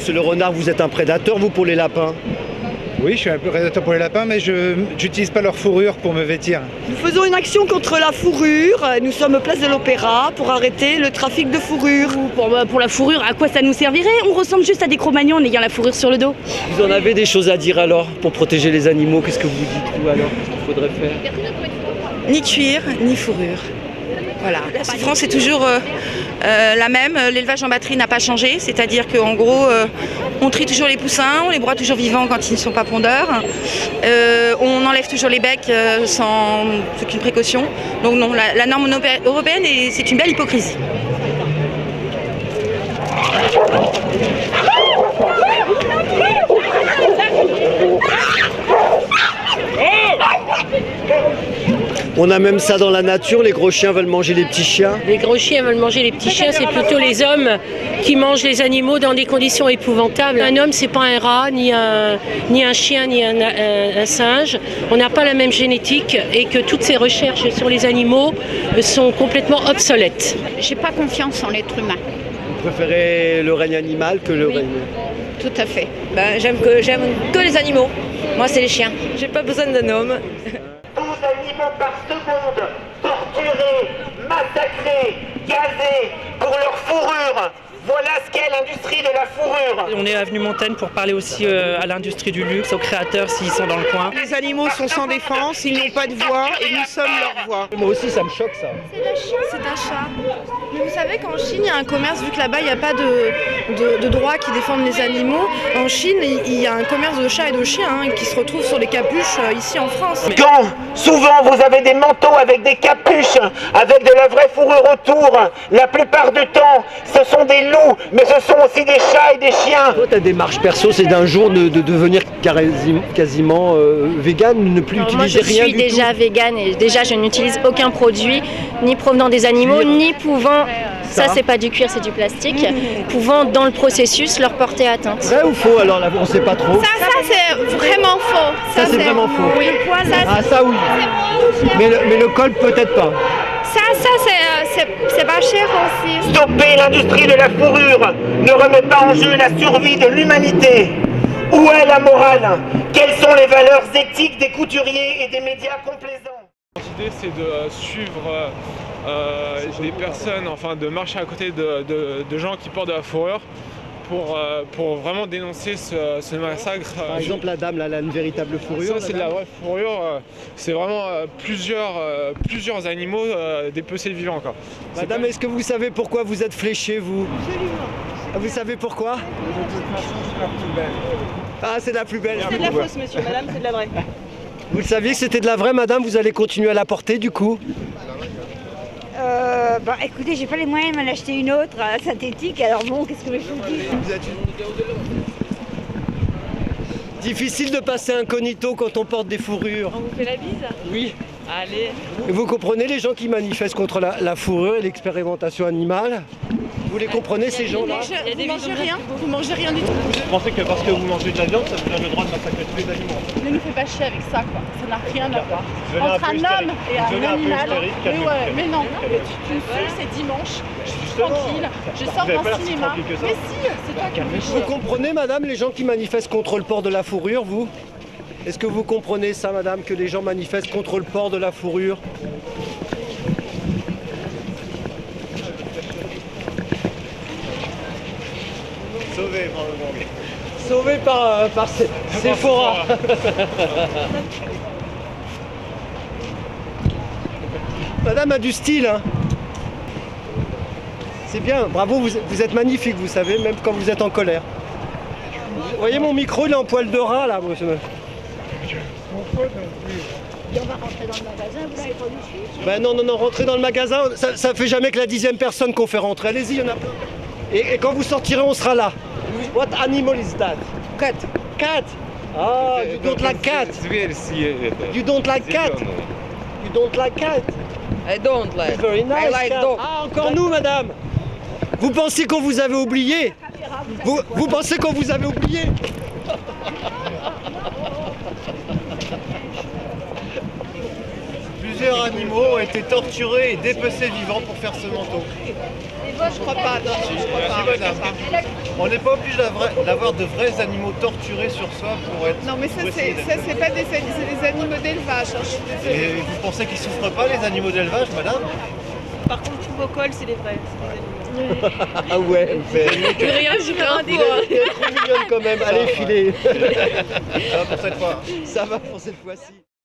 que le renard, vous êtes un prédateur, vous, pour les lapins? Oui, je suis un peu prédateur pour les lapins, mais je n'utilise pas leur fourrure pour me vêtir. Nous faisons une action contre la fourrure. Nous sommes place de l'Opéra pour arrêter le trafic de fourrure. Pour la fourrure, à quoi ça nous servirait? On ressemble juste à des Cro-Magnons en ayant la fourrure sur le dos. Vous en avez des choses à dire alors pour protéger les animaux? Qu'est-ce que vous dites, vous, alors, qu'il faudrait faire? Ni cuir, ni fourrure. Voilà, la souffrance est toujours la même. L'élevage en batterie n'a pas changé, c'est-à-dire qu'en gros, on trie toujours les poussins, on les broie toujours vivants quand ils ne sont pas pondeurs. On enlève toujours les becs sans aucune précaution. Donc non, la norme européenne, c'est une belle hypocrisie. On a même ça dans la nature, les gros chiens veulent manger les petits chiens. Les gros chiens veulent manger les petits chiens, c'est plutôt les hommes qui mangent les animaux dans des conditions épouvantables. Un homme, c'est pas un rat, ni un chien, ni un singe. On n'a pas la même génétique et que toutes ces recherches sur les animaux sont complètement obsolètes. J'ai pas confiance en l'être humain. Vous préférez le règne animal que le règne... Tout à fait. J'aime que les animaux. Moi, c'est les chiens. J'ai pas besoin d'un homme. 12 animaux par seconde, torturés, massacrés, gazés pour leur fourrure. Voilà ce qu'est l'industrie de la fourrure. On est avenue Montaigne pour parler aussi à l'industrie du luxe, aux créateurs s'ils sont dans le coin. Les animaux sont sans défense, ils n'ont pas de voix et nous sommes leur voix. Moi aussi ça me choque ça. C'est un chat. Mais vous savez qu'en Chine, il y a un commerce, vu que là-bas, il n'y a pas de droits qui défendent les animaux. En Chine, il y a un commerce de chats et de chiens qui se retrouvent sur les capuches ici en France. Quand souvent vous avez des manteaux avec des capuches, avec de la vraie fourrure autour, la plupart du temps ce sont des loups, mais ce sont aussi des chats et des chiens. Toi ta démarche perso c'est d'un jour de devenir quasiment vegan, ne plus utiliser rien du tout. Moi je suis déjà vegan et déjà je n'utilise aucun produit ni provenant des animaux, ni pouvant, ça c'est pas du cuir, c'est du plastique, pouvant dans le processus leur porter atteinte. Vrai ou faux alors là, on sait pas trop. Ça c'est vraiment faux. Ça c'est vraiment faux. Oui. Ça oui. Mais le col peut-être pas. Ça c'est pas cher aussi. Stopper l'industrie de la fourrure ne remet pas en jeu la survie de l'humanité. Où est la morale? Quelles sont les valeurs éthiques des couturiers et des médias complaisants? L'idée c'est de suivre des personnes, enfin de marcher à côté de gens qui portent de la fourrure pour vraiment dénoncer ce massacre. Par exemple la dame là, elle a une véritable fourrure. Ça c'est de la vraie fourrure, c'est vraiment plusieurs animaux dépecés vivants quoi. Madame, est-ce que vous savez pourquoi vous êtes fléchée vous? Absolument. Vous savez pourquoi? Ah c'est de la plus belle. C'est de la fausse monsieur, madame, c'est de la vraie. Vous le saviez que c'était de la vraie madame, vous allez continuer à la porter du coup? Écoutez, j'ai pas les moyens de m'en acheter une autre synthétique, alors bon, qu'est-ce que je vous dis? Difficile de passer incognito quand on porte des fourrures. On vous fait la bise? Oui. Allez. Et vous comprenez les gens qui manifestent contre la fourrure et l'expérimentation animale? Vous les comprenez ces gens-là? Vous mangez rien? Vous mangez rien du tout? Vous pensez que parce que vous mangez de la viande, ça vous donne le droit de massacrer tous les animaux? Ne nous fais pas chier avec ça quoi, ça n'a rien à voir. Entre un homme et un animal. Mais non, tu me saoules, c'est dimanche, je suis tranquille, je sors d'un cinéma. Mais si, c'est toi qui me fais chier. Vous comprenez madame les gens qui manifestent contre le port de la fourrure, vous? Est-ce que vous comprenez ça madame, que les gens manifestent contre le port de la fourrure? Sauvé par le monde. Sauvé par Sephora. Madame a du style, hein. C'est bien, bravo, vous êtes magnifique, vous savez, même quand vous êtes en colère. Vous voyez mon micro, il est en poil de rat là, monsieur. Et on va rentrer dans le magasin, vous l'avez pas vu? Ben non, rentrer dans le magasin, ça fait jamais que la 10e personne qu'on fait rentrer. Allez-y, il y en a plein. Et quand vous sortirez, on sera là. What animal is that? Cat. Cat? Ah, you don't like cat? You don't like cat? You don't like cat? I don't like. It's very nice, I like cat. dog. Ah, encore nous, madame. Vous pensez qu'on vous avait oublié? Vous pensez qu'on vous avait oublié? plusieurs animaux ont été torturés et dépecés vivants pour faire ce manteau. Je crois pas, non, je crois pas. Si, madame. On n'est pas obligé d'avoir de vrais animaux torturés sur soi pour être... Non, mais ça, c'est pas des animaux, c'est des animaux d'élevage. Hein, je suis désolée. Et vous pensez qu'ils souffrent pas, les animaux d'élevage, madame? Par contre, tous vos cols, c'est des vrais. Ah ouais, Rien, je crains Elle est trop mignonne quand même. Allez, filez. Ça va pour cette fois. Ça va pour cette fois-ci.